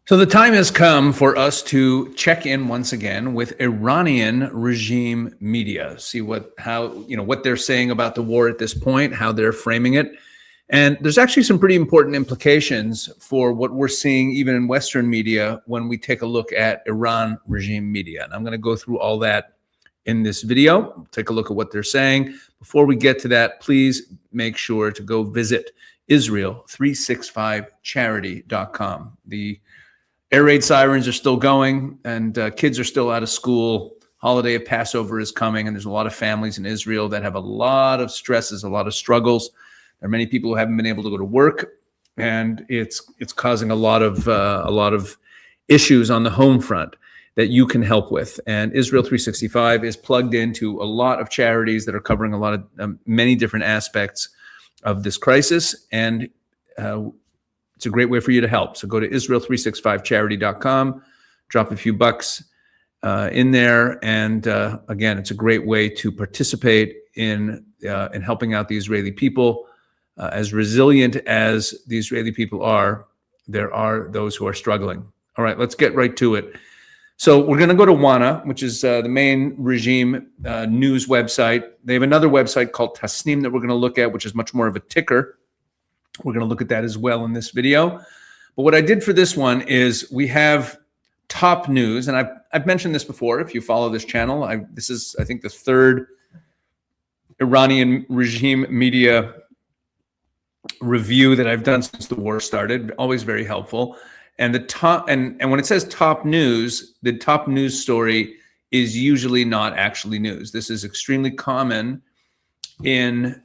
So the time has come for us to check in once again with Iranian regime media, see what they're saying about the war at this point, how they're framing it. And there's actually some pretty important implications for what we're seeing even in Western media when we take a look at Iran regime media. And I'm going to go through all that in this video, take a look at what they're saying. Before we get to that, please make sure to go visit Israel365charity.com. The air raid sirens are still going, and kids are still out of school. Holiday of Passover is coming, and there's a lot of families in Israel that have a lot of stresses, a lot of struggles. There are many people who haven't been able to go to work, and it's causing a lot of issues on the home front that you can help with. And Israel 365 is plugged into a lot of charities that are covering a lot of many different aspects of this crisis, and it's a great way for you to help. So go to Israel365charity.com, drop a few bucks in there, and again, it's a great way to participate in helping out the Israeli people. As resilient as the Israeli people are, there are those who are struggling. All right, let's get right to it. So we're going to go to WANA, which is the main regime news website. They have another website called Tasnim that we're going to look at, which is much more of a ticker. We're going to look at that as well in this video. But what I did for this one is we have top news, and I've mentioned this before. If you follow this channel, this is, I think, the third Iranian regime media review that I've done since the war started. Always very helpful. And the top and when it says top news, the top news story is usually not actually news. This is extremely common in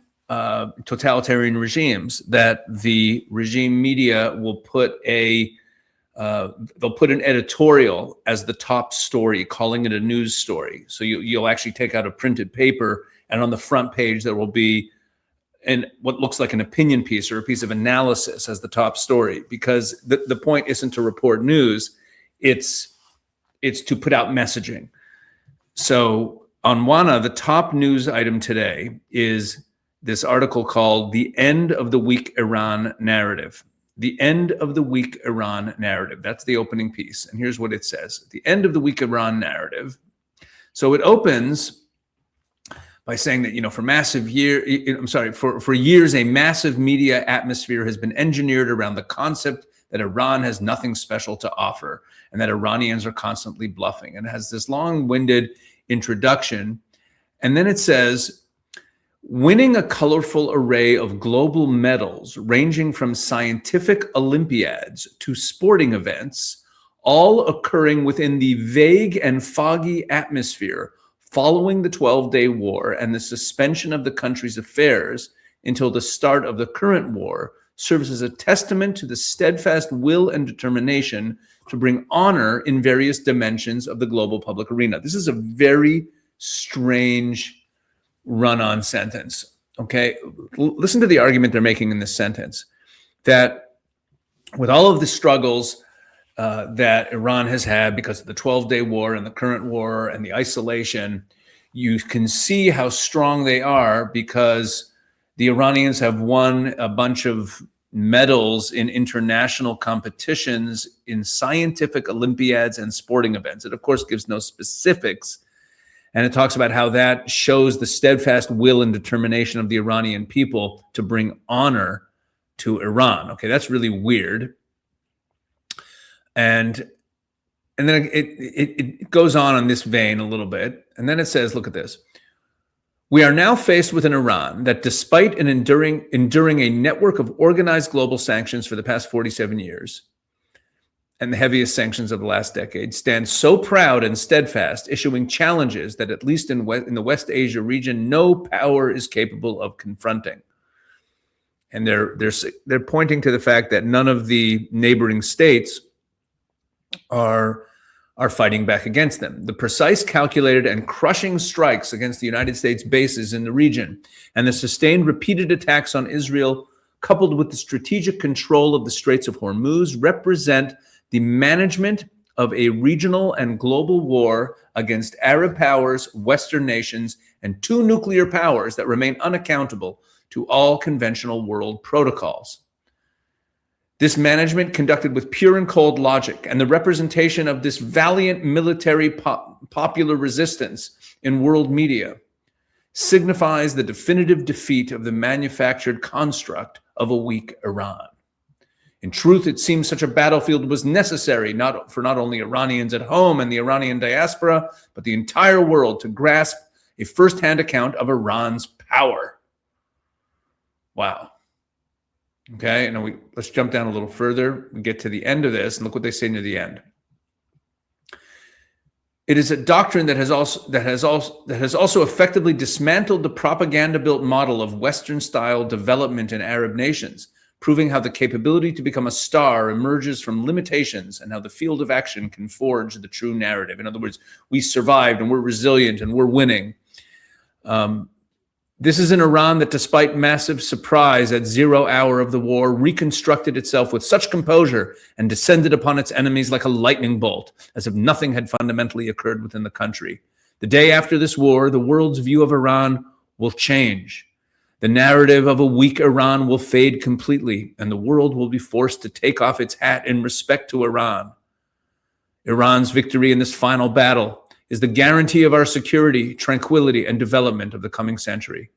totalitarian regimes, that the regime media will put they'll put an editorial as the top story, calling it a news story. So you'll actually take out a printed paper, and on the front page there will be what looks like an opinion piece or a piece of analysis as the top story, because the point isn't to report news, it's to put out messaging. So on WANA, the top news item today is this article called "The End of the Weak Iran Narrative." The End of the Weak Iran Narrative. That's the opening piece. And here's what it says. The End of the Weak Iran Narrative. So it opens by saying that, for years, a massive media atmosphere has been engineered around the concept that Iran has nothing special to offer and that Iranians are constantly bluffing. And it has this long-winded introduction. And then it says, winning a colorful array of global medals ranging from scientific Olympiads to sporting events, all occurring within the vague and foggy atmosphere following the 12-day war and the suspension of the country's affairs until the start of the current war, serves as a testament to the steadfast will and determination to bring honor in various dimensions of the global public arena. This is a very strange run-on sentence, okay? Listen to the argument they're making in this sentence, that with all of the struggles that Iran has had because of the 12-day war and the current war and the isolation, you can see how strong they are because the Iranians have won a bunch of medals in international competitions, in scientific Olympiads and sporting events. It, of course, gives no specifics. And it talks about how that shows the steadfast will and determination of the Iranian people to bring honor to Iran. Okay, that's really weird. And then it goes on this vein a little bit. And then it says, look at this. We are now faced with an Iran that, despite enduring a network of organized global sanctions for the past 47 years, and the heaviest sanctions of the last decade, stands so proud and steadfast, issuing challenges that, at least in the West Asia region, no power is capable of confronting. And they're pointing to the fact that none of the neighboring states are fighting back against them. The precise, calculated, and crushing strikes against the United States bases in the region and the sustained repeated attacks on Israel, coupled with the strategic control of the Straits of Hormuz, represent the management of a regional and global war against Arab powers, Western nations, and two nuclear powers that remain unaccountable to all conventional world protocols. This management, conducted with pure and cold logic, and the representation of this valiant military popular resistance in world media, signifies the definitive defeat of the manufactured construct of a weak Iran. In truth, it seems such a battlefield was necessary not only Iranians at home and the Iranian diaspora, but the entire world to grasp a firsthand account of Iran's power. Wow. Okay, and let's jump down a little further and get to the end of this, and look what they say near the end. It is a doctrine that has also effectively dismantled the propaganda-built model of Western-style development in Arab nations, proving how the capability to become a star emerges from limitations and how the field of action can forge the true narrative. In other words, we survived and we're resilient and we're winning. This is an Iran that, despite massive surprise at 0 hour of the war, reconstructed itself with such composure and descended upon its enemies like a lightning bolt, as if nothing had fundamentally occurred within the country. The day after this war, the world's view of Iran will change. The narrative of a weak Iran will fade completely, and the world will be forced to take off its hat in respect to Iran. Iran's victory in this final battle is the guarantee of our security, tranquility, and development of the coming century.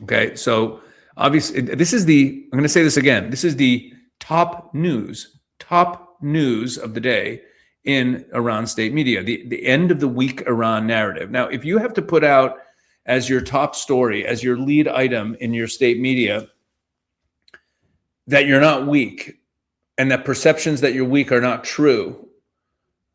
Okay, so obviously, I'm going to say this again, this is the top news of the day in Iran state media, the end of the weak Iran narrative. Now, if you have to put out as your top story, as your lead item in your state media, that you're not weak and that perceptions that you're weak are not true.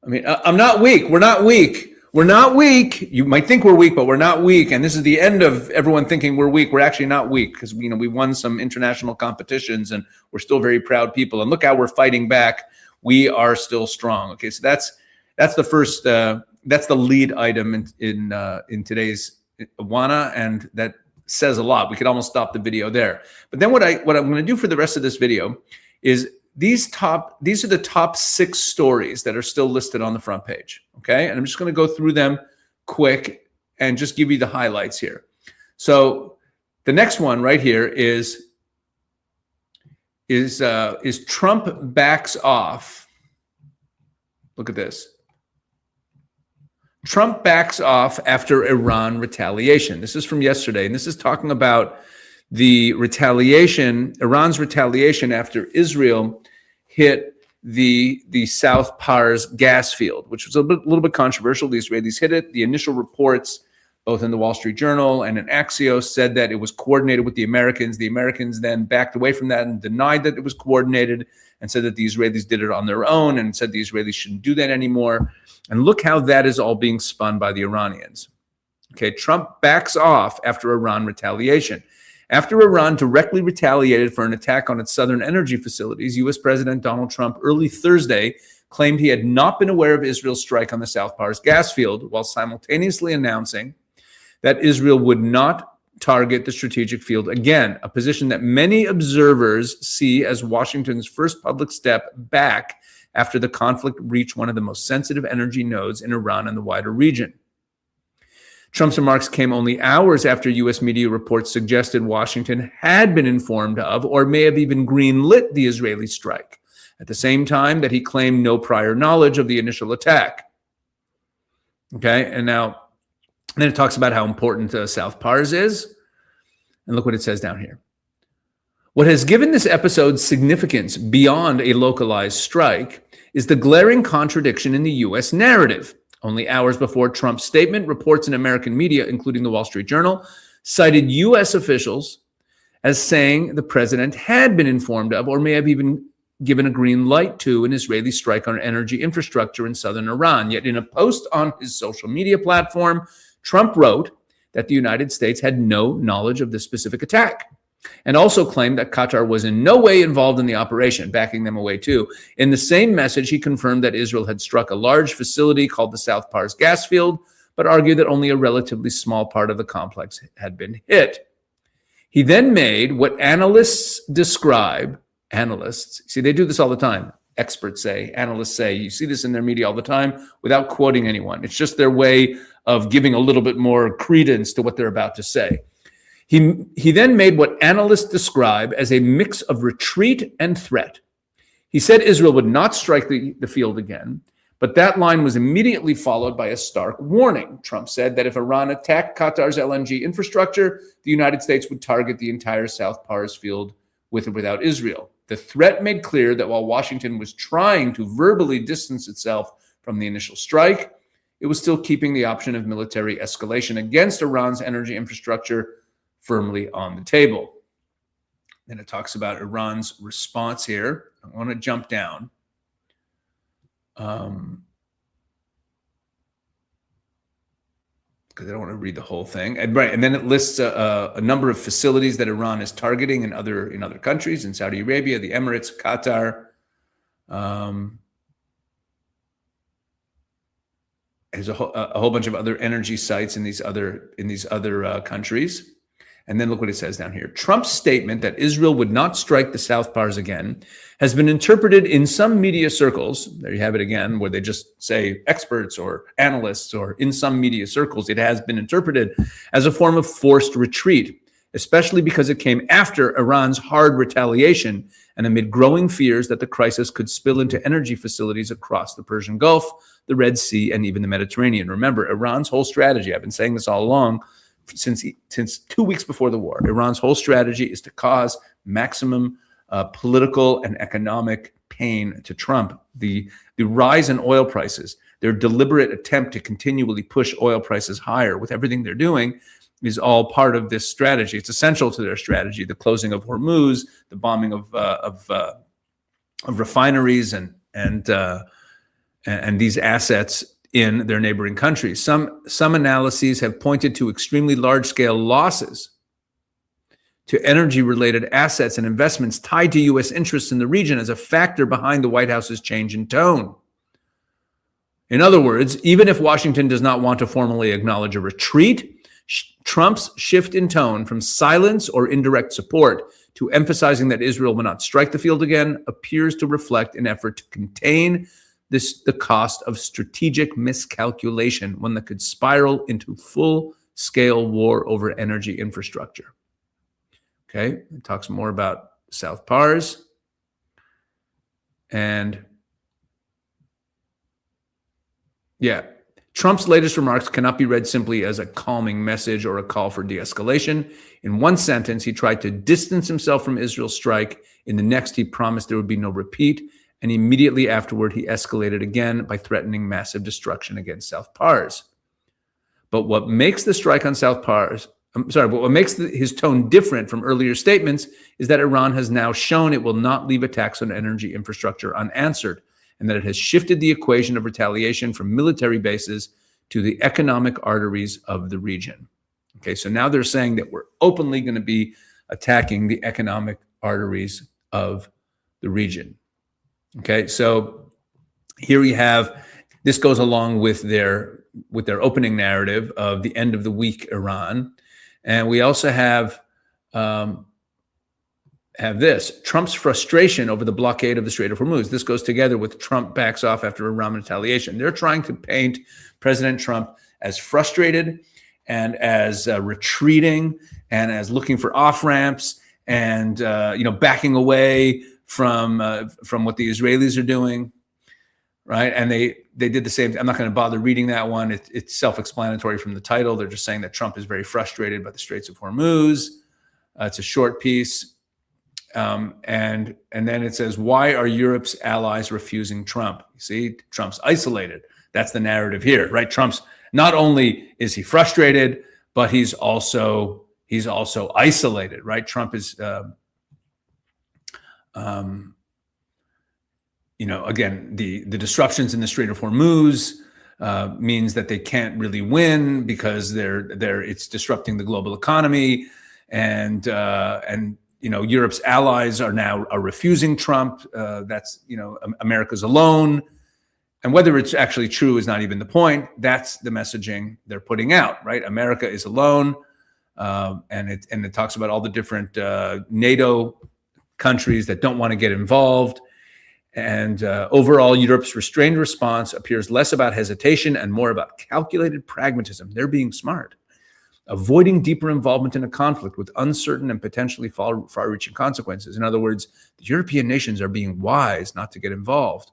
I mean, I'm not weak. We're not weak. We're not weak. You might think we're weak, but we're not weak. And this is the end of everyone thinking we're weak. We're actually not weak because we won some international competitions and we're still very proud people. And look how we're fighting back. We are still strong. Okay, so that's the first. That's the lead item in today's Awana, and that says a lot. We could almost stop the video there. But then what I'm going to do for the rest of this video is these are the top 6 stories that are still listed on the front page. Okay, and I'm just going to go through them quick and just give you the highlights here. So the next one right here is Trump backs off. Look at this. Trump backs off after Iran retaliation. This is from yesterday, and this is talking about the retaliation, Iran's retaliation after Israel hit the South Pars gas field, which was a little bit controversial. The Israelis hit it. The initial reports, both in the Wall Street Journal and in Axios, said that it was coordinated with the Americans. The Americans then backed away from that and denied that it was coordinated and said that the Israelis did it on their own and said the Israelis shouldn't do that anymore. And look how that is all being spun by the Iranians. Okay, Trump backs off after Iran retaliation. After Iran directly retaliated for an attack on its southern energy facilities, U.S. President Donald Trump early Thursday claimed he had not been aware of Israel's strike on the South Pars gas field, while simultaneously announcing that Israel would not target the strategic field again, a position that many observers see as Washington's first public step back after the conflict reached one of the most sensitive energy nodes in Iran and the wider region. Trump's remarks came only hours after U.S. media reports suggested Washington had been informed of or may have even greenlit the Israeli strike, at the same time that he claimed no prior knowledge of the initial attack. Okay, and now then it talks about how important South Pars is. And look what it says down here. What has given this episode significance beyond a localized strike is the glaring contradiction in the U.S. narrative. Only hours before Trump's statement, reports in American media, including the Wall Street Journal, cited U.S. officials as saying the president had been informed of or may have even given a green light to an Israeli strike on energy infrastructure in southern Iran. Yet in a post on his social media platform, Trump wrote that the United States had no knowledge of this specific attack, and also claimed that Qatar was in no way involved in the operation, backing them away too. In the same message, he confirmed that Israel had struck a large facility called the South Pars gas field, but argued that only a relatively small part of the complex had been hit. He then made what analysts describe, see, they do this all the time. Experts say, analysts say, you see this in their media all the time without quoting anyone. It's just their way of giving a little bit more credence to what they're about to say. He then made what analysts describe as a mix of retreat and threat. He said Israel would not strike the field again, but that line was immediately followed by a stark warning. Trump said that if Iran attacked Qatar's LNG infrastructure, the United States would target the entire South Pars field with or without Israel. The threat made clear that while Washington was trying to verbally distance itself from the initial strike, it was still keeping the option of military escalation against Iran's energy infrastructure firmly on the table. Then it talks about Iran's response here. I want to jump down. Because I don't want to read the whole thing. And then it lists a number of facilities that Iran is targeting in other countries, in Saudi Arabia, the Emirates, Qatar. There's a whole bunch of other energy sites in these other countries. And then look what it says down here. Trump's statement that Israel would not strike the South Pars again has been interpreted in some media circles. There you have it again, where they just say experts or analysts, or in some media circles, it has been interpreted as a form of forced retreat, especially because it came after Iran's hard retaliation and amid growing fears that the crisis could spill into energy facilities across the Persian Gulf, the Red Sea, and even the Mediterranean. Remember, Iran's whole strategy, I've been saying this all along, since 2 weeks before the war, Iran's whole strategy is to cause maximum political and economic pain to Trump. The rise in oil prices, their deliberate attempt to continually push oil prices higher with everything they're doing, is all part of this strategy. It's essential to their strategy. The closing of Hormuz, the bombing of refineries and these assets in their neighboring countries. Some analyses have pointed to extremely large-scale losses to energy-related assets and investments tied to U.S. interests in the region as a factor behind the White House's change in tone. In other words, even if Washington does not want to formally acknowledge a retreat, Trump's shift in tone from silence or indirect support to emphasizing that Israel will not strike the field again appears to reflect an effort to contain the cost of strategic miscalculation, one that could spiral into full-scale war over energy infrastructure. Okay, it talks more about South Pars. And yeah, Trump's latest remarks cannot be read simply as a calming message or a call for de-escalation. In one sentence, he tried to distance himself from Israel's strike. In the next, he promised there would be no repeat. And immediately afterward, he escalated again by threatening massive destruction against South Pars. But what makes the strike on South Pars, what makes his tone different from earlier statements is that Iran has now shown it will not leave attacks on energy infrastructure unanswered, and that it has shifted the equation of retaliation from military bases to the economic arteries of the region. Okay, so now they're saying that we're openly going to be attacking the economic arteries of the region. Okay, so here we have, this goes along with their opening narrative of the end of the week Iran. And we also have this, Trump's frustration over the blockade of the Strait of Hormuz. This goes together with Trump backs off after Iran retaliation. They're trying to paint President Trump as frustrated and as retreating and as looking for off-ramps and backing away from what the Israelis are doing, right? And they did the same. I'm not going to bother reading that one. It's self-explanatory from the title. They're just saying that Trump is very frustrated by the Straits of Hormuz. It's a short piece. And then it says, why are Europe's allies refusing Trump? You see, Trump's isolated. That's the narrative here, right? Trump's, not only is he frustrated, but he's also isolated, right? Trump is, again, the disruptions in the Strait of Hormuz means that they can't really win because it's disrupting the global economy, and Europe's allies are refusing Trump. That's America's alone, and whether it's actually true is not even the point. That's the messaging they're putting out, right? America is alone, and it talks about all the different NATO countries that don't want to get involved. And overall, Europe's restrained response appears less about hesitation and more about calculated pragmatism. They're being smart. avoiding deeper involvement in a conflict with uncertain and potentially far-reaching consequences. In other words, the European nations are being wise not to get involved.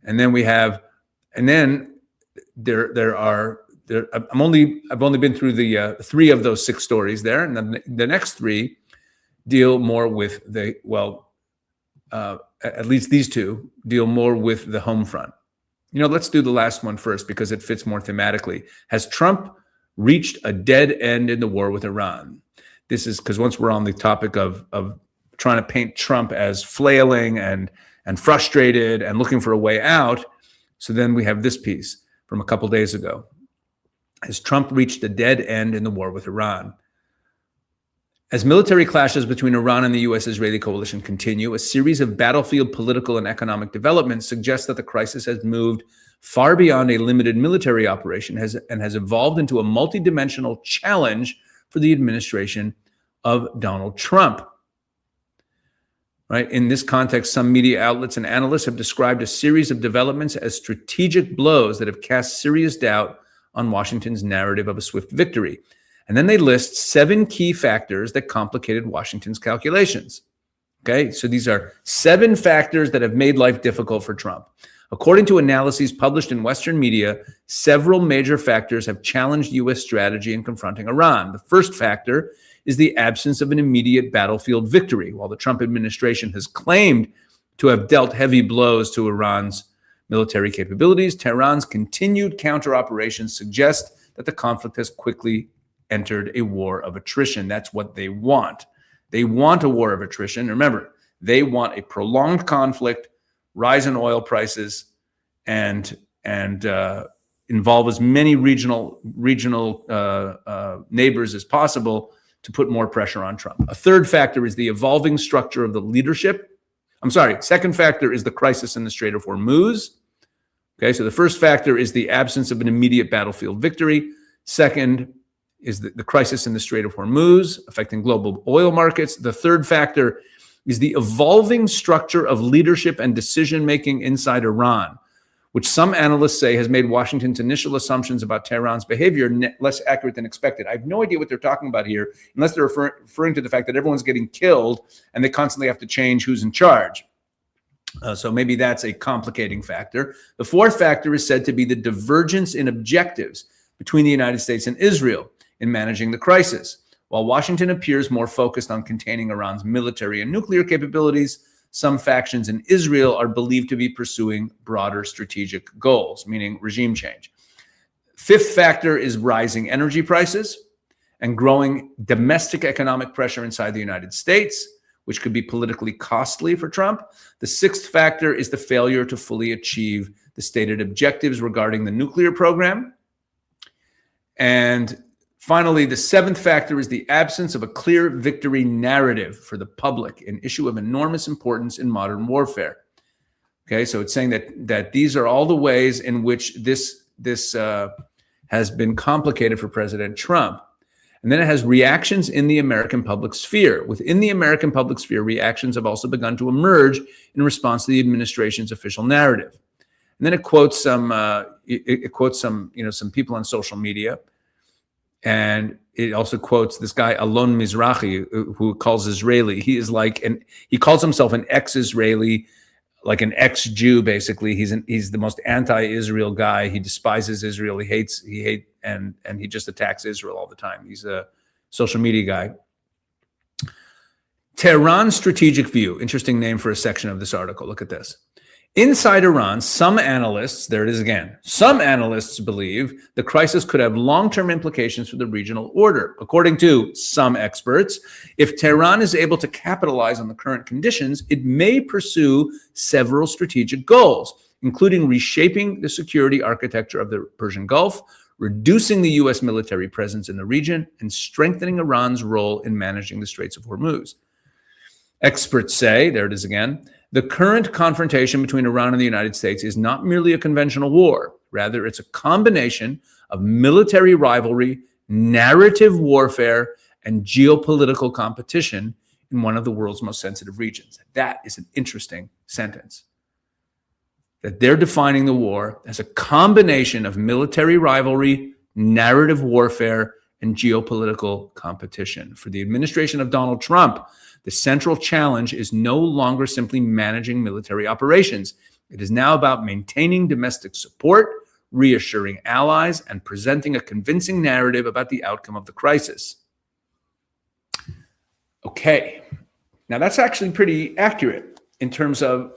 And then I've only been through the 3 of those 6 stories there, and then the next 3 deal more with at least these 2 deal more with the home front. Let's do the last one first because it fits more thematically. Has Trump reached a dead end in the war with Iran? This is because once we're on the topic of trying to paint Trump as flailing and frustrated and looking for a way out, so then we have this piece from a couple days ago. Has Trump reached a dead end in the war with Iran? As military clashes between Iran and the U.S.-Israeli coalition continue, a series of battlefield political and economic developments suggest that the crisis has moved far beyond a limited military operation and has evolved into a multidimensional challenge for the administration of Donald Trump. Right? In this context, some media outlets and analysts have described a series of developments as strategic blows that have cast serious doubt on Washington's narrative of a swift victory. And then they list 7 key factors that complicated Washington's calculations. Okay, so these are 7 factors that have made life difficult for Trump. According to analyses published in Western media, several major factors have challenged U.S. strategy in confronting Iran. The first factor is the absence of an immediate battlefield victory. While the Trump administration has claimed to have dealt heavy blows to Iran's military capabilities, Tehran's continued counter-operations suggest that the conflict has quickly entered a war of attrition. That's what they want. They want a war of attrition. Remember, they want a prolonged conflict, rise in oil prices, and involve as many regional neighbors as possible to put more pressure on Trump. A third factor is the evolving structure of the leadership. Second factor is the crisis in the Strait of Hormuz. Okay, so the first factor is the absence of an immediate battlefield victory. Second is the crisis in the Strait of Hormuz affecting global oil markets. The third factor is the evolving structure of leadership and decision-making inside Iran, which some analysts say has made Washington's initial assumptions about Tehran's behavior less accurate than expected. I have no idea what they're talking about here, unless they're referring to the fact that everyone's getting killed and they constantly have to change who's in charge. So maybe that's a complicating factor. The fourth factor is said to be the divergence in objectives between the United States and Israel in managing the crisis. While Washington appears more focused on containing Iran's military and nuclear capabilities, some factions in Israel are believed to be pursuing broader strategic goals, meaning regime change. Fifth factor is rising energy prices and growing domestic economic pressure inside the United States, which could be politically costly for Trump. The sixth factor is the failure to fully achieve the stated objectives regarding the nuclear program. And finally, the seventh factor is the absence of a clear victory narrative for the public, an issue of enormous importance in modern warfare. Okay, so it's saying that these are all the ways in which this has been complicated for President Trump. And then it has reactions in the American public sphere. Within the American public sphere, reactions have also begun to emerge in response to the administration's official narrative. And then it quotes some people on social media. And it also quotes this guy, Alon Mizrahi, who calls Israeli. He calls himself an ex-Israeli, like an ex-Jew, basically. He's the most anti-Israel guy. He despises Israel. He hates, and he just attacks Israel all the time. He's a social media guy. Tehran's strategic view. Interesting name for a section of this article. Look at this. Inside Iran, some analysts, there it is again, some analysts believe the crisis could have long-term implications for the regional order. According to some experts, if Tehran is able to capitalize on the current conditions, it may pursue several strategic goals, including reshaping the security architecture of the Persian Gulf, reducing the U.S. military presence in the region, and strengthening Iran's role in managing the Straits of Hormuz. Experts say, there it is again, the current confrontation between Iran and the United States is not merely a conventional war. Rather, it's a combination of military rivalry, narrative warfare, and geopolitical competition in one of the world's most sensitive regions. That is an interesting sentence. That they're defining the war as a combination of military rivalry, narrative warfare, and geopolitical competition. For the administration of Donald Trump, the central challenge is no longer simply managing military operations. It is now about maintaining domestic support, reassuring allies, and presenting a convincing narrative about the outcome of the crisis. Okay, now that's actually pretty accurate in terms of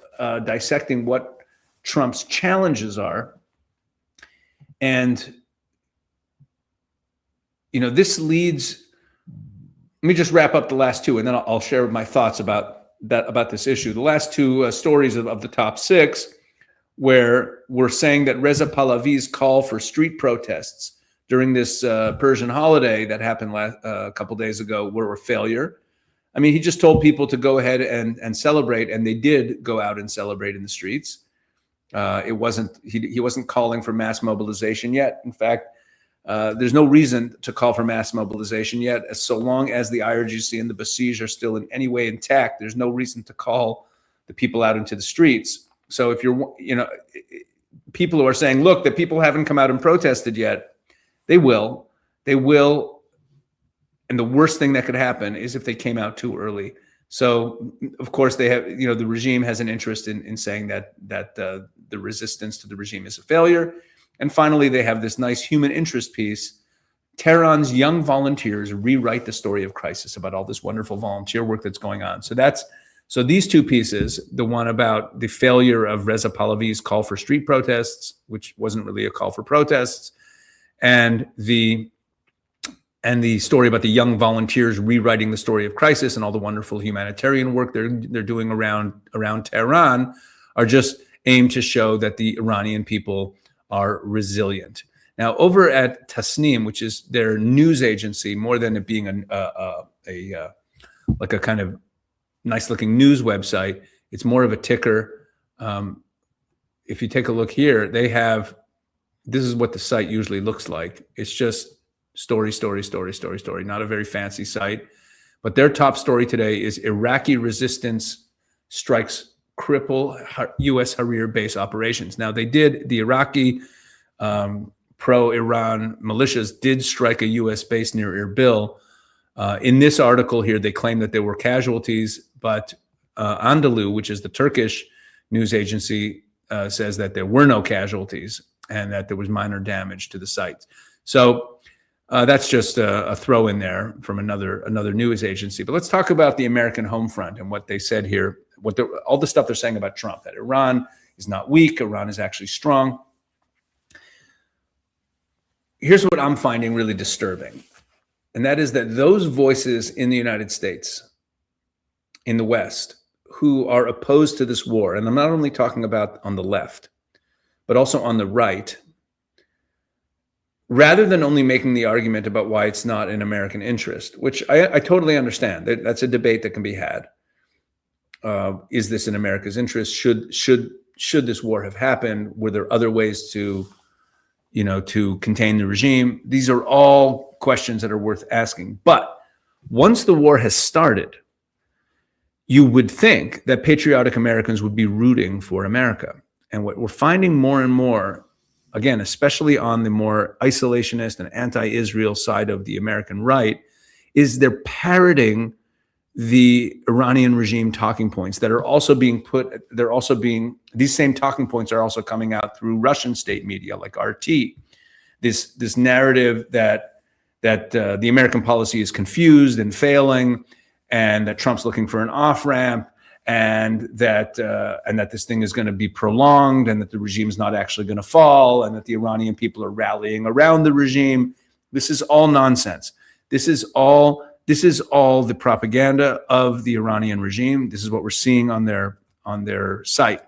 dissecting what Trump's challenges are. And, you know, this leads, let me just wrap up the last two, and then I'll share my thoughts about this issue. The last two stories of the top six, where we're saying that Reza Pahlavi's call for street protests during this Persian holiday that happened a couple days ago were a failure. I mean, he just told people to go ahead and celebrate, and they did go out and celebrate in the streets. He wasn't calling for mass mobilization yet. In fact, there's no reason to call for mass mobilization yet. So long as the IRGC and the Basij are still in any way intact, there's no reason to call the people out into the streets. So if you're, you know, people who are saying, look, the people haven't come out and protested yet, they will. And the worst thing that could happen is if they came out too early. So, of course, they have, you know, the regime has an interest in saying that the resistance to the regime is a failure. And finally, they have this nice human interest piece. Tehran's young volunteers rewrite the story of crisis, about all this wonderful volunteer work that's going on. So these two pieces, the one about the failure of Reza Pahlavi's call for street protests, which wasn't really a call for protests, and the story about the young volunteers rewriting the story of crisis and all the wonderful humanitarian work they're doing around Tehran, are just aimed to show that the Iranian people are resilient. Now, over at Tasnim, which is their news agency, more than it being like a kind of nice-looking news website, it's more of a ticker. If you take a look here, this is what the site usually looks like. It's just story, not a very fancy site. But their top story today is Iraqi resistance strikes cripple U.S. Harir base operations. Now, the Iraqi pro-Iran militias did strike a U.S. base near Erbil. In this article here, they claim that there were casualties, but Anadolu, which is the Turkish news agency, says that there were no casualties and that there was minor damage to the site. So that's just a throw in there from another news agency. But let's talk about the American home front and what they said here, all the stuff they're saying about Trump, that Iran is not weak, Iran is actually strong. Here's what I'm finding really disturbing, and that is that those voices in the United States, in the West, who are opposed to this war, and I'm not only talking about on the left, but also on the right, rather than only making the argument about why it's not in American interest, which I totally understand. That's a debate that can be had. Is this in America's interest? Should this war have happened? Were there other ways to contain the regime? These are all questions that are worth asking. But once the war has started, you would think that patriotic Americans would be rooting for America. And what we're finding more and more, again, especially on the more isolationist and anti-Israel side of the American right, is they're parroting the Iranian regime talking points that are also being these same talking points are also coming out through Russian state media like RT. This narrative that the American policy is confused and failing, and that Trump's looking for an off-ramp, and that this thing is going to be prolonged, and that the regime is not actually going to fall, and that the Iranian people are rallying around the regime. This is all nonsense. This is all the propaganda of the Iranian regime. This is what we're seeing on their site.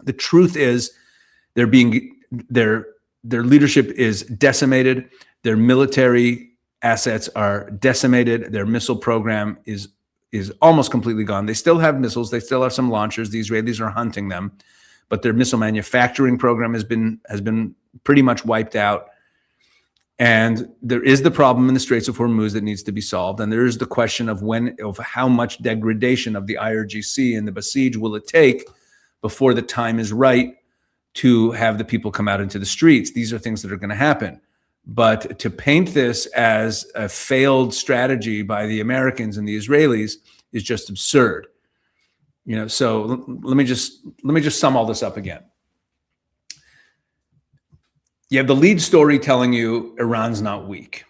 The truth is, their leadership is decimated. Their military assets are decimated. Their missile program is almost completely gone. They still have missiles. They still have some launchers. The Israelis are hunting them, but their missile manufacturing program has been pretty much wiped out. And there is the problem in the Straits of Hormuz that needs to be solved. And there is the question of how much degradation of the IRGC and the Basij will it take before the time is right to have the people come out into the streets. These are things that are going to happen. But to paint this as a failed strategy by the Americans and the Israelis is just absurd. So let me just sum all this up again. You have the lead story telling you Iran's not weak.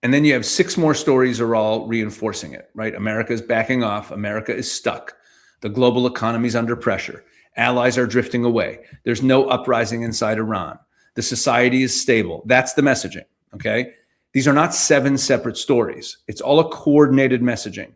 And then you have 6 more stories are all reinforcing it, right? America is backing off. America is stuck. The global economy is under pressure. Allies are drifting away. There's no uprising inside Iran. The society is stable. That's the messaging, okay? These are not 7 separate stories. It's all a coordinated messaging.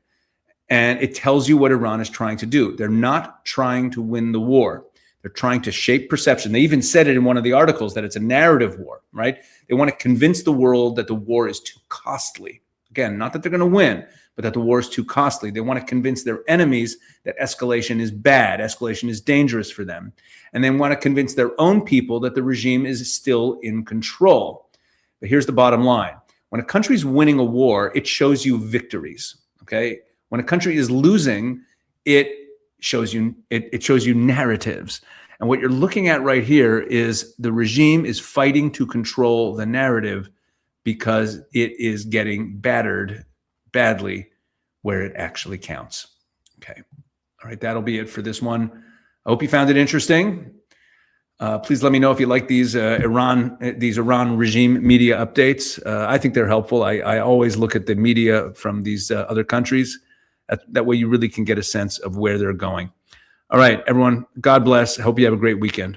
And it tells you what Iran is trying to do. They're not trying to win the war. They're trying to shape perception. They even said it in one of the articles that it's a narrative war, right? They want to convince the world that the war is too costly. Again, not that they're going to win, but that the war is too costly. They want to convince their enemies that escalation is bad, escalation is dangerous for them. And they want to convince their own people that the regime is still in control. But here's the bottom line. When a country is winning a war, it shows you victories, okay? When a country is losing, it shows you narratives. And what you're looking at right here is the regime is fighting to control the narrative because it is getting battered badly where it actually counts. Okay. All right. That'll be it for this one. I hope you found it interesting. Please let me know if you like these Iran regime media updates. I think they're helpful. I always look at the media from these other countries. That way you really can get a sense of where they're going. All right, everyone. God bless. I hope you have a great weekend.